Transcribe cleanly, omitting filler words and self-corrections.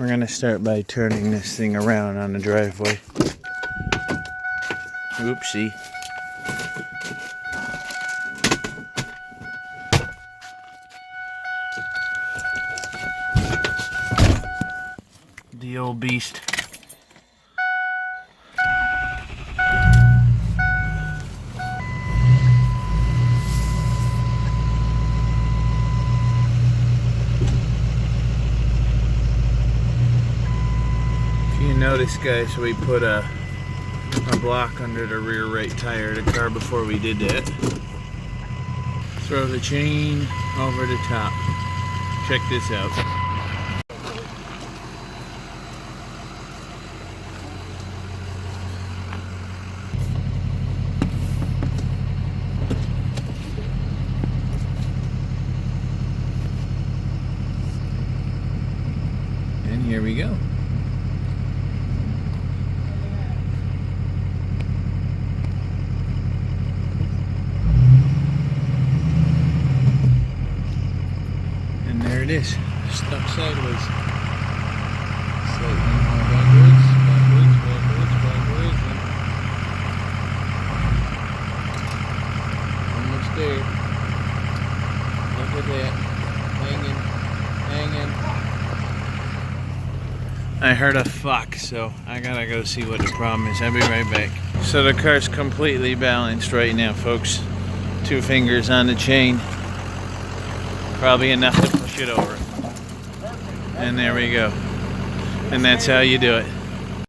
We're gonna start by turning this thing around on the driveway. Oopsie. The old beast. If you notice, guys, we put a block under the rear right tire of the car before we did that. Throw the chain over the top. Check this out. And here we go. And there it is, stuck sideways. Slightly more backwards, backwards. Almost there. Look at that. Hanging. I heard a fuck, so I gotta go see what the problem is. I'll be right back. So the car's completely balanced right now, folks. 2 fingers on the chain. Probably enough to push it over. And there we go. And that's how you do it.